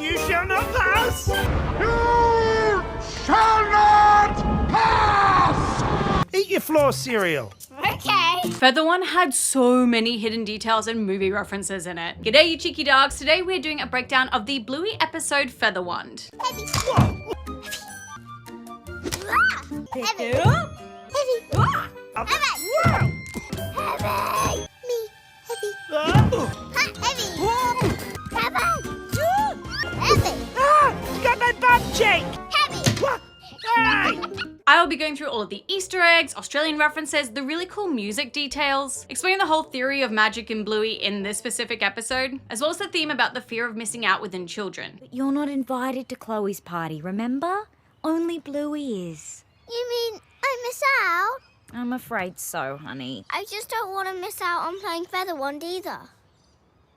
You shall not pass! You shall not pass! Eat your floor cereal. Okay. Featherwand had so many hidden details and movie references in it. G'day you cheeky dogs, today we're doing a breakdown of the Bluey episode Featherwand. Heavy. Pick Heavy. it up. Heavy. Heavy. Heavy. Me. Heavy. Heavy. Heavy. You got my butt cheek! Heavy. What? Hey! I'll be going through all of the Easter eggs, Australian references, the really cool music details, explaining the whole theory of magic in Bluey in this specific episode, as well as the theme about the fear of missing out within children. But you're not invited to Chloe's party, remember? Only Bluey is. You mean I miss out? I'm afraid so, honey. I just don't want to miss out on playing Featherwand either.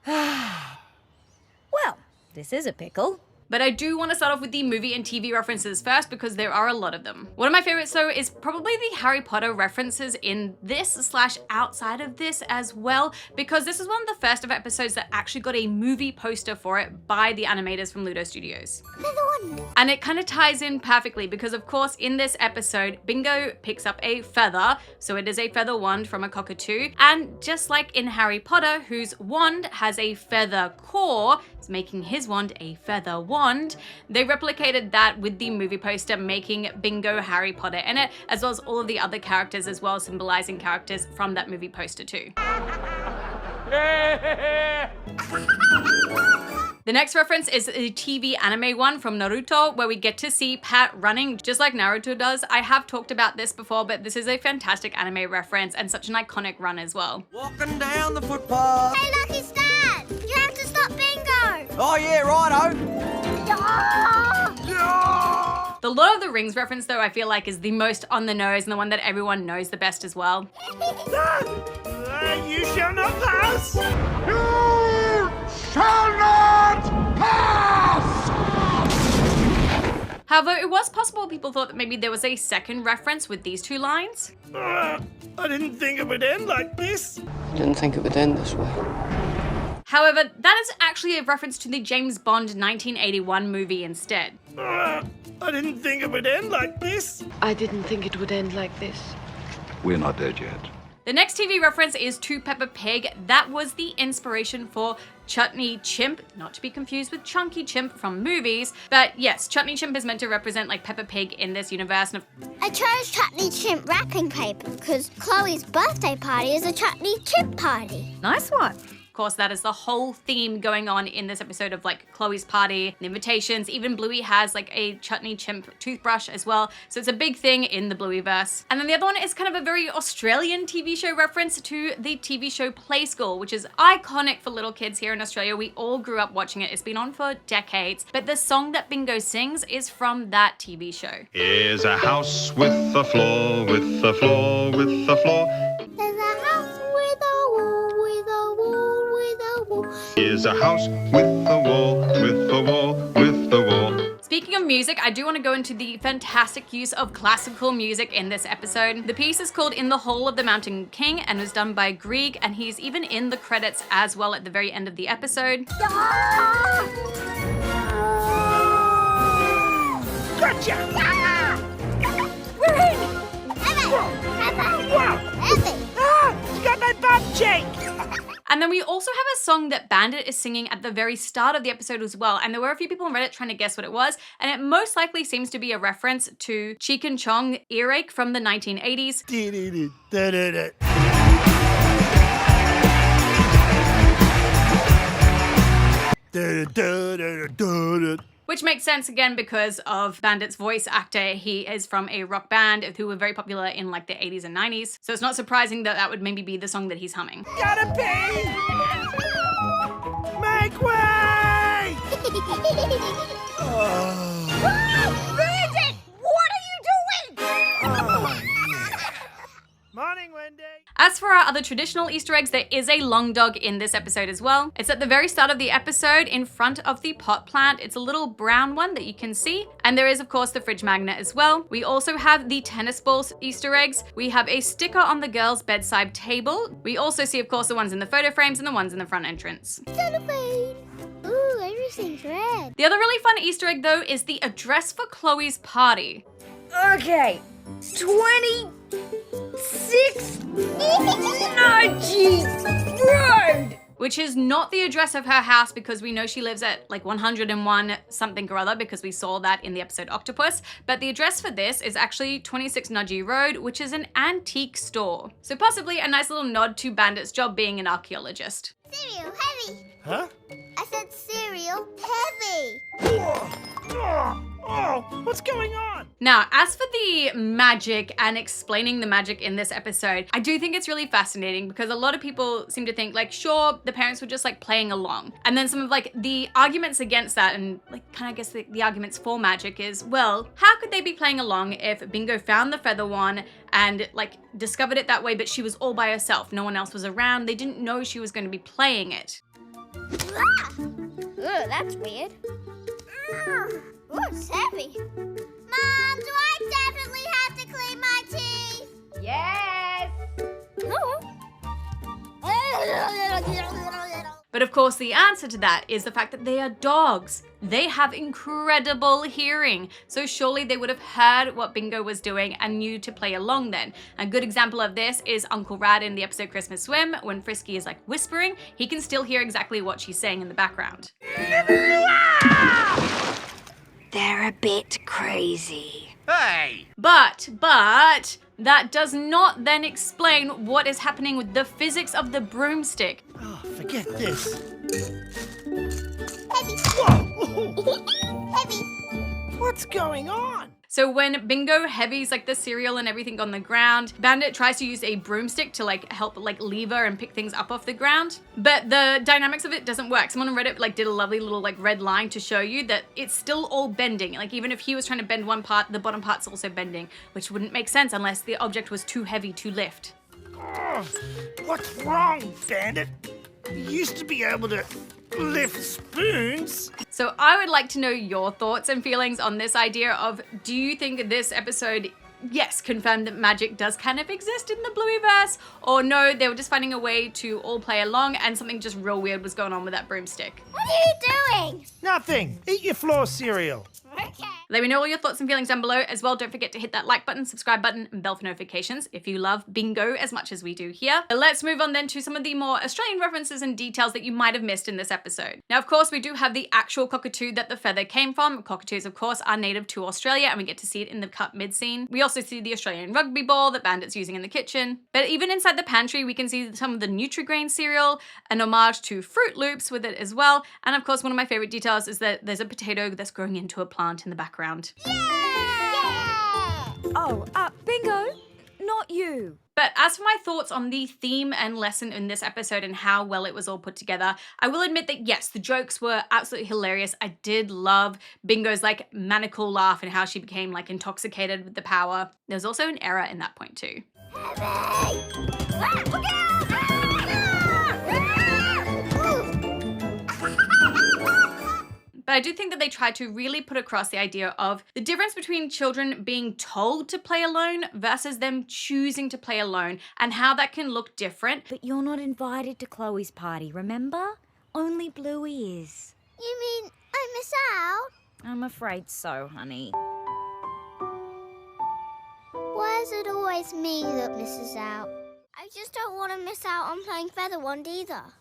Well, this is a pickle. But I do want to start off with the movie and TV references first because there are a lot of them. One of my favorites though is probably the Harry Potter references in this / outside of this as well, because this is one of the first of episodes that actually got a movie poster for it by the animators from Ludo Studios. Featherwand. And it kind of ties in perfectly because of course in this episode, Bingo picks up a feather, so it is a feather wand from a cockatoo. And just like in Harry Potter, whose wand has a feather core, it's making his wand a feather wand, they replicated that with the movie poster, making Bingo Harry Potter in it, as well as all of the other characters as well, symbolizing characters from that movie poster too. The next reference is a TV anime one from Naruto, where we get to see Pat running just like Naruto does. I have talked about this before, but this is a fantastic anime reference and such an iconic run as well. Walking down the footpath. Hey, Lucky Stan! You have to stop Bingo! Oh yeah, righto. The Lord of the Rings reference though, I feel like is the most on the nose and the one that everyone knows the best as well. You shall not pass! You shall not pass! However, it was possible people thought that maybe there was a second reference with these two lines. I didn't think it would end like this. Didn't think it would end this way. However, that is actually a reference to the James Bond 1981 movie instead. I didn't think it would end like this. I didn't think it would end like this. We're not dead yet. The next TV reference is to Peppa Pig. That was the inspiration for Chutney Chimp, not to be confused with Chunky Chimp from movies. But yes, Chutney Chimp is meant to represent like Peppa Pig in this universe. And I chose chutney chimp wrapping paper because Chloe's birthday party is a chutney chimp party. Nice one. of course, that is the whole theme going on in this episode of like Chloe's party, the invitations. Even Bluey has like a chutney chimp toothbrush as well. So it's a big thing in the Blueyverse. And then the other one is kind of a very Australian TV show reference to the TV show Play School, which is iconic for little kids here in Australia. We all grew up watching it. It's been on for decades. But the song that Bingo sings is from that TV show. Here's a house with a floor, with a floor, with a floor. There's a house with a wall, with a wall, with a wall. Here's a house with a wall, with a wall, with a wall. Speaking of music, I do want to go into the fantastic use of classical music in this episode. The piece is called In the Hall of the Mountain King and was done by Grieg, and he's even in the credits as well at the very end of the episode. Gotcha! We're in! You got my butt cheek! And then we also have a song that Bandit is singing at the very start of the episode as well. And there were a few people on Reddit trying to guess what it was. And it most likely seems to be a reference to Cheek and Chong Earache from the 1980s. Which makes sense again because of Bandit's voice actor. He is from a rock band who were very popular in like the 80s and 90s. So it's not surprising that that would maybe be the song that he's humming. Gotta pee! Make way! Brandon! What are you doing? Morning, Wendy. As for our other traditional Easter eggs, there is a long dog in this episode as well. It's at the very start of the episode in front of the pot plant. It's a little brown one that you can see. And there is, of course, the fridge magnet as well. We also have the tennis balls Easter eggs. We have a sticker on the girls' bedside table. We also see, of course, the ones in the photo frames and the ones in the front entrance. Cellophane. weird. The other really fun Easter egg though is the address for Chloe's party. Okay, 26 Nudgy Road. Which is not the address of her house because we know she lives at like 101 something or other because we saw that in the episode Octopus. But the address for this is actually 26 Nudgy Road, which is an antique store. So possibly a nice little nod to Bandit's job being an archaeologist. Cereal heavy. Huh? I said cereal heavy. Oh, what's going on? Now, as for the magic and explaining the magic in this episode, I do think it's really fascinating because a lot of people seem to think like, sure, the parents were just like playing along. And then some of like the arguments against that and like kind of guess the arguments for magic is, well, how could they be playing along if Bingo found the Featherwand and like discovered it that way, but she was all by herself. No one else was around. They didn't know she was going to be playing it. Ah! Ugh, that's weird. Ooh, it's heavy. Mom, do I definitely have to clean my teeth? Yes. But of course, the answer to that is the fact that they are dogs. They have incredible hearing. So surely they would have heard what Bingo was doing and knew to play along then. A good example of this is Uncle Rad in the episode Christmas Swim. When Frisky is like whispering, he can still hear exactly what she's saying in the background. They're a bit crazy. Hey! But that does not then explain what is happening with the physics of the broomstick. Oh, forget this. Heavy. Whoa! Heavy. What's going on? So when Bingo heavies like the cereal and everything on the ground, Bandit tries to use a broomstick to like help like lever and pick things up off the ground. But the dynamics of it doesn't work. Someone on Reddit like did a lovely little like red line to show you that it's still all bending. Like even if he was trying to bend one part, the bottom part's also bending, which wouldn't make sense unless the object was too heavy to lift. Oh, what's wrong, Bandit? You used to be able to lift spoons. So I would like to know your thoughts and feelings on this idea of, do you think this episode, yes, confirmed that magic does kind of exist in the Blueyverse, or no, they were just finding a way to all play along and something just real weird was going on with that broomstick? What are you doing? Nothing. Eat your floor cereal. Okay. Let me know all your thoughts and feelings down below. As well, don't forget to hit that like button, subscribe button, and bell for notifications if you love Bingo as much as we do here. But let's move on then to some of the more Australian references and details that you might have missed in this episode. Now, of course, we do have the actual cockatoo that the feather came from. Cockatoos, of course, are native to Australia, and we get to see it in the cut mid scene. We also see the Australian rugby ball that Bandit's using in the kitchen. But even inside the pantry, we can see some of the Nutri-Grain cereal, an homage to Fruit Loops with it as well. And of course, one of my favorite details is that there's a potato that's growing into a plant in the background. Yeah! Oh, Bingo, not you. But as for my thoughts on the theme and lesson in this episode and how well it was all put together, I will admit that yes, the jokes were absolutely hilarious. I did love Bingo's like maniacal laugh and how she became like intoxicated with the power. There's also an error in that point too. Heavy! Ah, look out! But I do think that they tried to really put across the idea of the difference between children being told to play alone versus them choosing to play alone and how that can look different. But you're not invited to Chloe's party, remember? Only Bluey is. You mean I miss out? I'm afraid so, honey. Why is it always me that misses out? I just don't want to miss out on playing Featherwand either.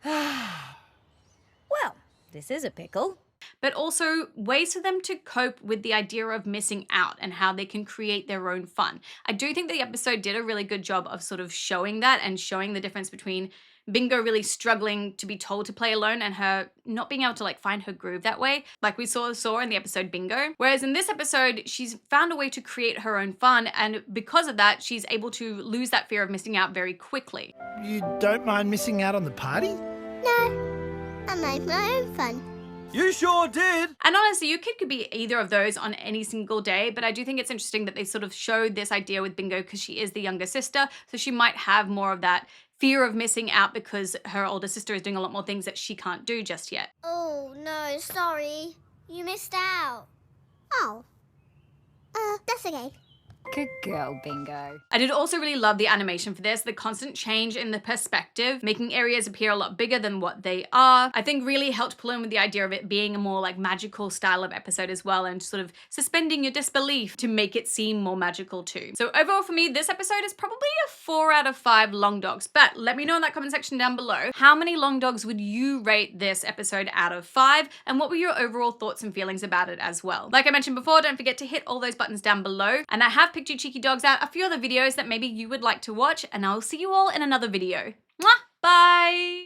Well, this is a pickle. But also ways for them to cope with the idea of missing out and how they can create their own fun. I do think the episode did a really good job of sort of showing that and showing the difference between Bingo really struggling to be told to play alone and her not being able to like find her groove that way, like we saw in the episode Bingo. Whereas in this episode, she's found a way to create her own fun, and because of that, she's able to lose that fear of missing out very quickly. You don't mind missing out on the party? No, I made my own fun. You sure did. And honestly, your kid could be either of those on any single day, but I do think it's interesting that they sort of showed this idea with Bingo because she is the younger sister, so she might have more of that fear of missing out because her older sister is doing a lot more things that she can't do just yet. Oh, no, sorry. You missed out. Oh. That's okay. Good girl, Bingo. I did also really love the animation for this, the constant change in the perspective, making areas appear a lot bigger than what they are. I think really helped pull in with the idea of it being a more like magical style of episode as well, and sort of suspending your disbelief to make it seem more magical too. So overall for me, this episode is probably a 4 out of 5 long dogs, but let me know in that comment section down below, how many long dogs would you rate this episode out of 5, and what were your overall thoughts and feelings about it as well? Like I mentioned before, don't forget to hit all those buttons down below, and I have picked you cheeky dogs out a few other videos that maybe you would like to watch, and I'll see you all in another video. Mwah! Bye!